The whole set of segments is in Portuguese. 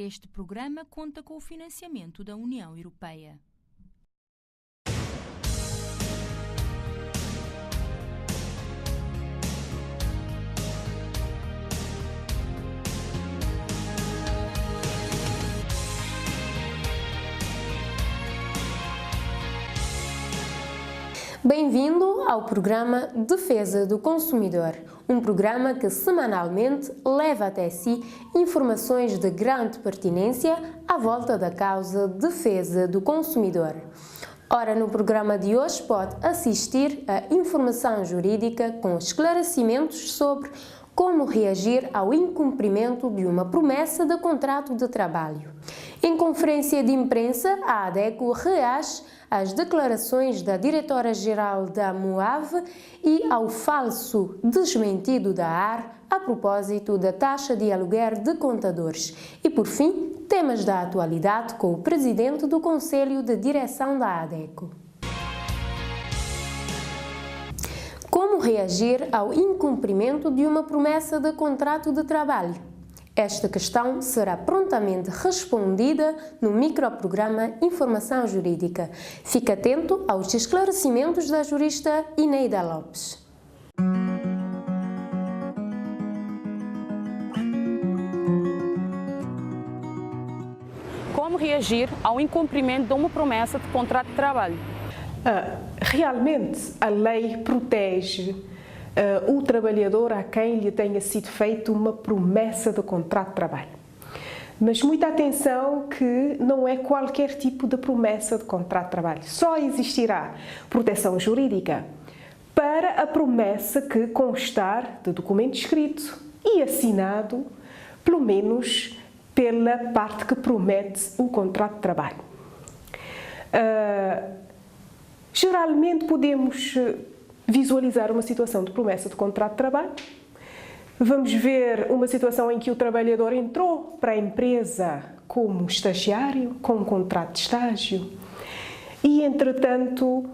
Este programa conta com o financiamento da União Europeia. Bem-vindo ao programa Defesa do Consumidor, um programa que semanalmente leva até si informações de grande pertinência à volta da causa Defesa do Consumidor. Ora, no programa de hoje pode assistir a informação jurídica com esclarecimentos sobre como reagir ao incumprimento de uma promessa de contrato de trabalho. Em conferência de imprensa, a ADECO reage às declarações da diretora-geral da MOAV e ao falso desmentido da AR a propósito da taxa de aluguer de contadores. E, por fim, temas da atualidade com o presidente do Conselho de Direção da ADECO. Como reagir ao incumprimento de uma promessa de contrato de trabalho? Esta questão será prontamente respondida no microprograma Informação Jurídica. Fique atento aos esclarecimentos da jurista Ineida Lopes. Como reagir ao incumprimento de uma promessa de contrato de trabalho? Realmente, a lei protege o trabalhador a quem lhe tenha sido feita uma promessa de contrato de trabalho. Mas muita atenção que não é qualquer tipo de promessa de contrato de trabalho. Só existirá proteção jurídica para a promessa que constar de documento escrito e assinado, pelo menos pela parte que promete o contrato de trabalho. Geralmente podemos visualizar uma situação de promessa de contrato de trabalho. Vamos ver uma situação em que o trabalhador entrou para a empresa como estagiário, com um contrato de estágio, e, entretanto,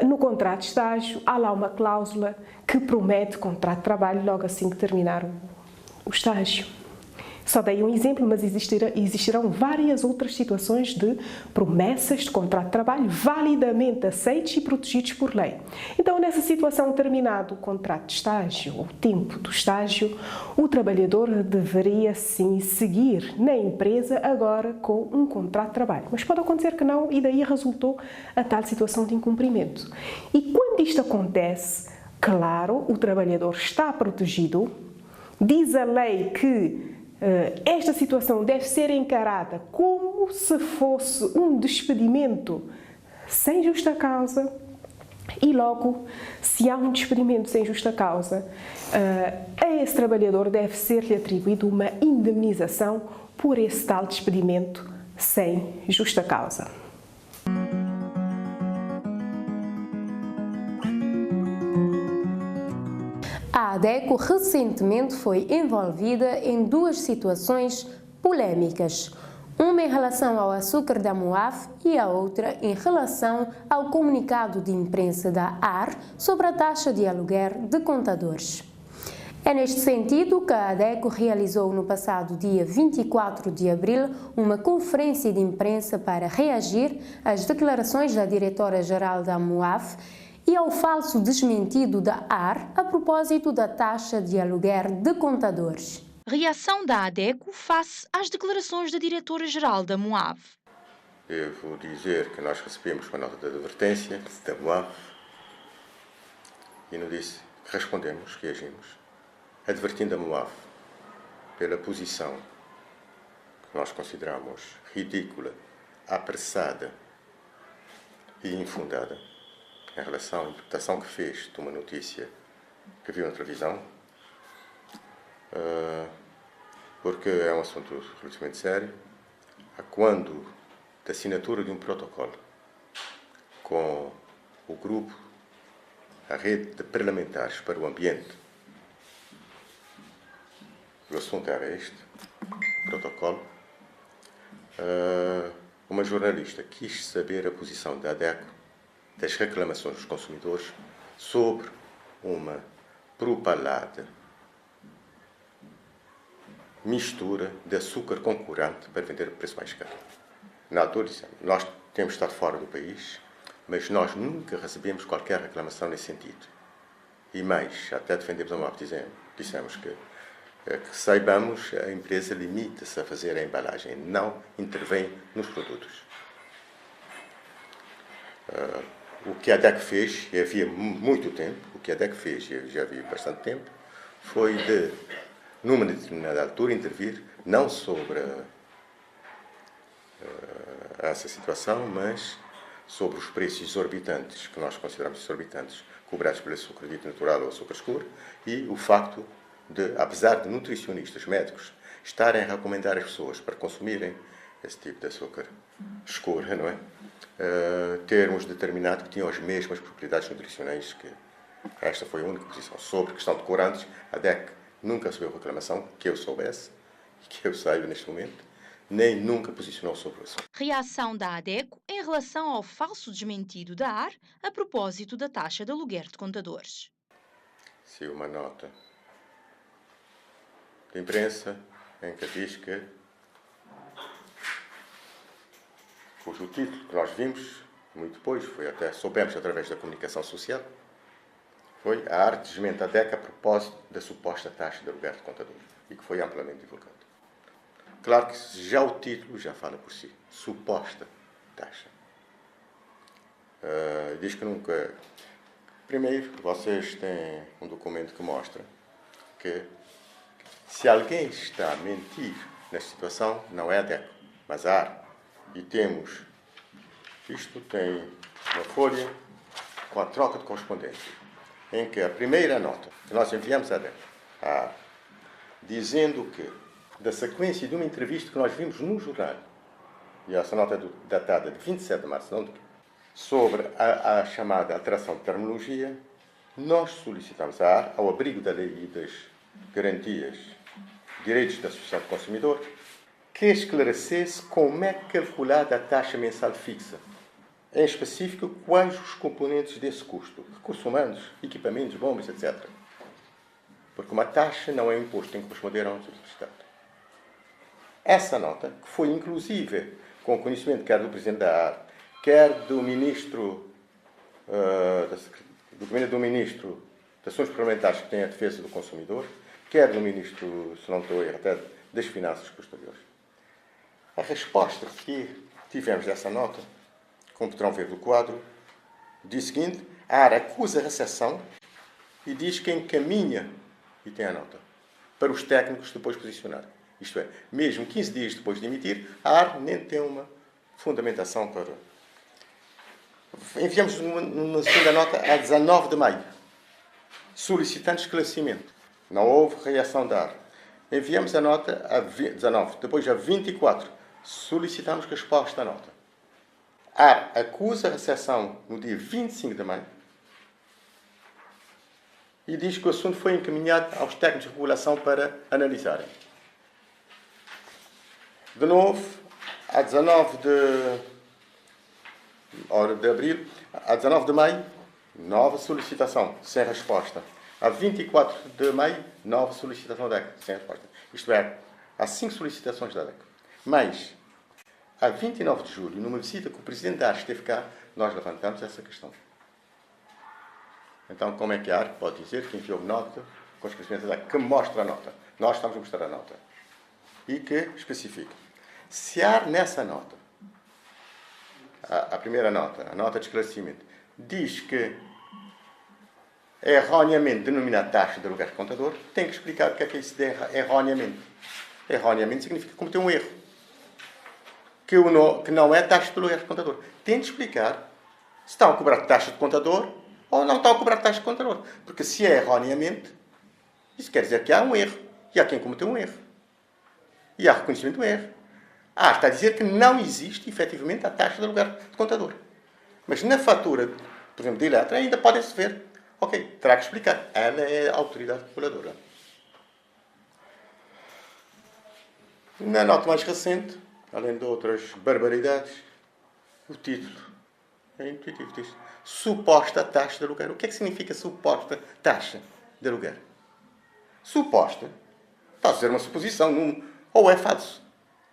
no contrato de estágio há lá uma cláusula que promete contrato de trabalho logo assim que terminar o estágio. Só dei um exemplo, mas existirão várias outras situações de promessas de contrato de trabalho validamente aceitos e protegidos por lei. Então, nessa situação, terminado o contrato de estágio, o tempo do estágio, o trabalhador deveria sim seguir na empresa agora com um contrato de trabalho. Mas pode acontecer que não, e daí resultou a tal situação de incumprimento. E quando isto acontece, claro, o trabalhador está protegido, diz a lei que esta situação deve ser encarada como se fosse um despedimento sem justa causa e logo, se há um despedimento sem justa causa, a esse trabalhador deve ser-lhe atribuída uma indemnização por esse tal despedimento sem justa causa. A ADECO recentemente foi envolvida em duas situações polémicas, uma em relação ao açúcar da MOAV e a outra em relação ao comunicado de imprensa da AR sobre a taxa de aluguer de contadores. É neste sentido que a ADECO realizou no passado dia 24 de abril uma conferência de imprensa para reagir às declarações da diretora-geral da MOAV e ao falso desmentido da AR a propósito da taxa de aluguer de contadores. Reação da ADECO face às declarações da diretora-geral da MOAV. Devo dizer que nós recebemos uma nota de advertência da MOAV e nos disse que respondemos, reagimos, advertindo a MOAV pela posição que nós consideramos ridícula, apressada e infundada em relação à interpretação que fez de uma notícia que viu na televisão, porque é um assunto relativamente sério, a quando da assinatura de um protocolo com o grupo, a rede de parlamentares para o ambiente. O assunto era este, o protocolo. Uma jornalista quis saber a posição da ADECO das reclamações dos consumidores sobre uma propalada mistura de açúcar com corante para vender a preço mais caro. Na altura dissemos, nós temos estado fora do país, mas nós nunca recebemos qualquer reclamação nesse sentido. E mais, até defendemos a MOAF, dissemos que saibamos, a empresa limita-se a fazer a embalagem, não intervém nos produtos. O que a DEC fez, e havia muito tempo, o que a DEC fez, e já havia bastante tempo, foi de, numa determinada altura, intervir não sobre essa situação, mas sobre os preços exorbitantes, que nós consideramos exorbitantes, cobrados pelo açúcar dito natural ou açúcar escuro, e o facto de, apesar de nutricionistas, médicos, estarem a recomendar as pessoas para consumirem esse tipo de açúcar escuro, não é? Termos determinado que tinham as mesmas propriedades nutricionais que esta foi a única posição. Sobre a questão de corantes, a DEC nunca recebeu reclamação, que eu soubesse, e que eu saiba neste momento, nem nunca posicionou sobre o assunto. Reação da ADECO em relação ao falso desmentido da AR a propósito da taxa de aluguer de contadores. Se uma nota de imprensa em que diz que, cujo título que nós vimos muito depois, foi até soubemos através da comunicação social, foi a AR desmente a DEC a propósito da suposta taxa de aluguer de contador, e que foi amplamente divulgado. Claro que já o título já fala por si. Suposta taxa. Diz que nunca... Primeiro, vocês têm um documento que mostra que se alguém está a mentir nesta situação, não é a DEC, mas a AR. E temos... Isto tem uma folha com a troca de correspondência, em que a primeira nota que nós enviamos à DEC, a AR, dizendo que da sequência de uma entrevista que nós vimos no jornal, e essa nota é datada de 27 de março, não, sobre a chamada alteração de terminologia, nós solicitamos à AR, ao abrigo da lei e das garantias, direitos da Associação de Consumidor, que esclarecesse como é calculada a taxa mensal fixa. Em específico, quais os componentes desse custo. Recursos humanos, equipamentos, bombas, etc. Porque uma taxa não é um imposto, tem que corresponder a um Estado. Essa nota, que foi inclusive com o conhecimento quer do Presidente da AR, quer do Ministro, do Gabinete do Ministro de Assuntos Parlamentares que tem a defesa do consumidor, quer do Ministro, se não estou a errar, até das Finanças posteriores. A resposta que tivemos dessa nota, como poderão ver do quadro, diz o seguinte: a AR acusa a recessão e diz que encaminha, e tem a nota, para os técnicos depois posicionarem. Isto é, mesmo 15 dias depois de emitir, a AR nem tem uma fundamentação para... Enviamos uma segunda nota a 19 de maio, solicitando esclarecimento. Não houve reação da AR. Enviamos a nota a 19, depois a 24, solicitamos resposta à nota. A AR acusa a recessão no dia 25 de maio e diz que o assunto foi encaminhado aos técnicos de regulação para analisarem. De novo, a 19 de abril, a 19 de maio, nova solicitação, sem resposta. A 24 de maio, nova solicitação da DEC, sem resposta. Isto é, há 5 solicitações da DEC. Mas, a 29 de julho, numa visita que o Presidente da AR esteve cá, nós levantamos essa questão. Então, como é que a AR pode dizer que enviou nota com os conhecimentos da DEC, que mostra a nota? Nós estamos a mostrar a nota. E que especifica. Se a AR nessa nota, a primeira nota, a nota de esclarecimento, diz que é erroneamente denominada taxa de aluguer de contador, tem que explicar o que é isso de erroneamente. Erroneamente significa cometer um erro. Que não é taxa de aluguer de contador. Tem de explicar se estão a cobrar taxa de contador ou não estão a cobrar taxa de contador. Porque se é erroneamente, isso quer dizer que há um erro. E há quem cometeu um erro. E há reconhecimento do erro. Está a dizer que não existe, efetivamente, a taxa de aluguer de contador. Mas na fatura, por exemplo, de Eletra, ainda podem-se ver. Ok, terá que explicar. Ela é a autoridade reguladora. Na nota mais recente, além de outras barbaridades, o título é intuitivo. Diz: suposta taxa de aluguer. O que é que significa suposta taxa de aluguer? Suposta Está a fazer uma suposição, ou é falso.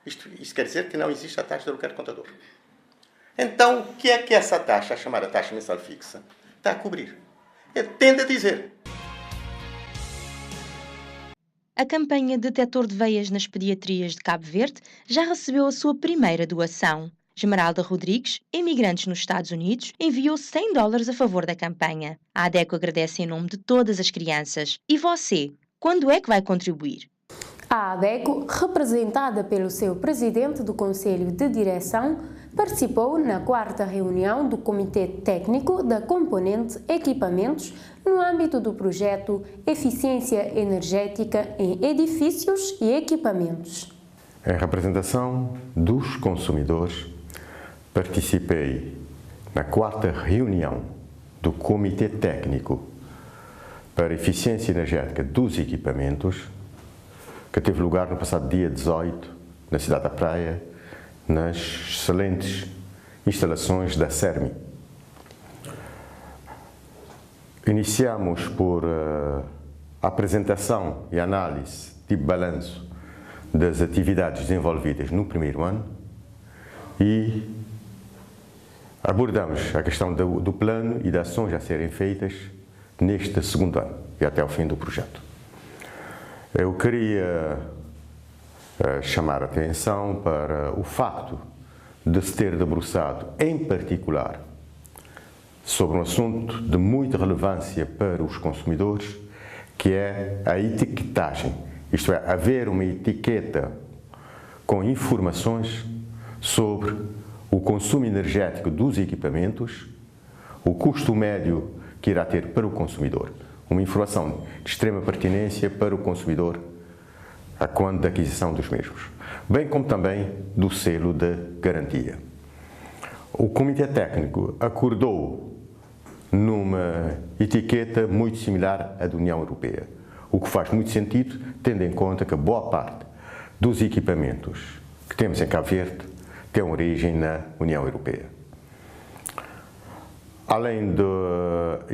Isto quer dizer que não existe a taxa de aluguer de contador. Então, o que é que essa taxa, a chamada taxa mensal fixa, está a cobrir? Tende a dizer. A campanha Detetor de Veias nas Pediatrias de Cabo Verde já recebeu a sua primeira doação. Esmeralda Rodrigues, imigrante nos Estados Unidos, enviou $100 a favor da campanha. A ADECO agradece em nome de todas as crianças. E você, quando é que vai contribuir? A ADECO, representada pelo seu presidente do Conselho de Direção, participou na 4ª reunião do Comitê Técnico da Componente Equipamentos no âmbito do projeto Eficiência Energética em Edifícios e Equipamentos. Em representação dos consumidores, participei na 4ª reunião do Comitê Técnico para a Eficiência Energética dos Equipamentos, que teve lugar no passado dia 18, na cidade da Praia, nas excelentes instalações da CERMI. Iniciamos por a apresentação e análise de balanço das atividades desenvolvidas no primeiro ano e abordamos a questão do plano e de ações a serem feitas neste segundo ano e até o fim do projeto. Eu queria chamar a atenção para o facto de se ter debruçado, em particular, sobre um assunto de muita relevância para os consumidores, que é a etiquetagem, isto é, haver uma etiqueta com informações sobre o consumo energético dos equipamentos, o custo médio que irá ter para o consumidor. Uma informação de extrema pertinência para o consumidor a quando da aquisição dos mesmos, bem como também do selo de garantia. O Comitê Técnico acordou numa etiqueta muito similar à da União Europeia, o que faz muito sentido, tendo em conta que boa parte dos equipamentos que temos em Cabo Verde tem origem na União Europeia. Além da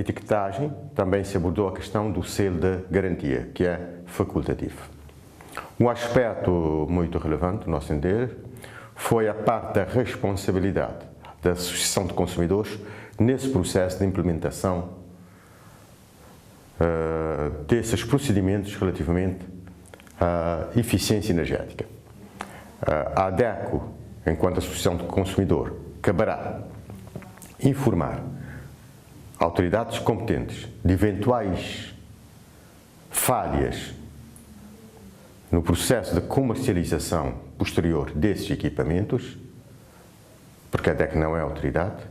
etiquetagem, também se abordou a questão do selo de garantia, que é facultativo. Um aspecto muito relevante, no nosso entender, foi a parte da responsabilidade da Associação de Consumidores nesse processo de implementação desses procedimentos relativamente à eficiência energética. A ADECO, enquanto Associação de Consumidor, caberá informar autoridades competentes de eventuais falhas no processo de comercialização posterior desses equipamentos, porque a ADECO não é autoridade,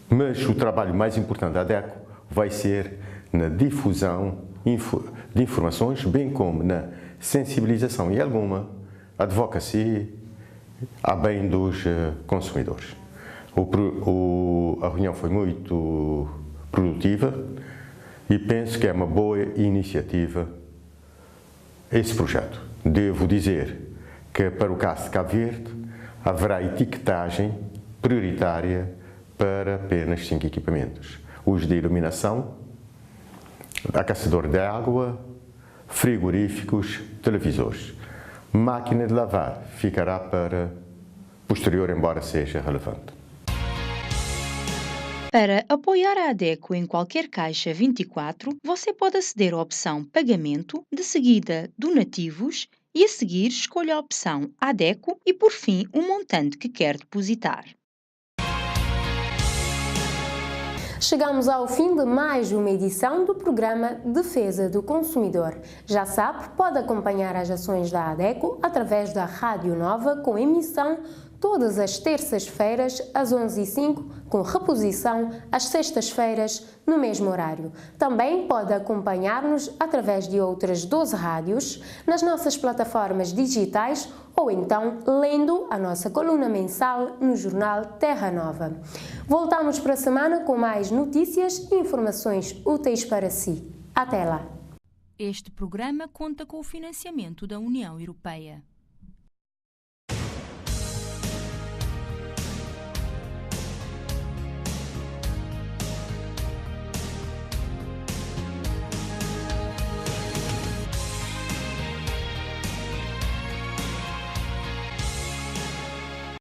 mas o trabalho mais importante da ADECO vai ser na difusão de informações, bem como na sensibilização e alguma advocacia a bem dos consumidores. A reunião foi muito produtiva e penso que é uma boa iniciativa esse projeto. Devo dizer que para o caso de Cabo Verde haverá etiquetagem prioritária para apenas 5 equipamentos. Os de iluminação, aquecedor de água, frigoríficos, televisores. Máquina de lavar ficará para posterior, embora seja relevante. Para apoiar a ADECO em qualquer caixa 24, você pode aceder à opção Pagamento, de seguida Donativos e a seguir escolha a opção ADECO e por fim o montante que quer depositar. Chegamos ao fim de mais uma edição do programa Defesa do Consumidor. Já sabe, pode acompanhar as ações da ADECO através da Rádio Nova, com emissão todas as terças-feiras às 11h05, com reposição às sextas-feiras no mesmo horário. Também pode acompanhar-nos através de outras 12 rádios nas nossas plataformas digitais ou então lendo a nossa coluna mensal no jornal Terra Nova. Voltamos para a semana com mais notícias e informações úteis para si. Até lá! Este programa conta com o financiamento da União Europeia.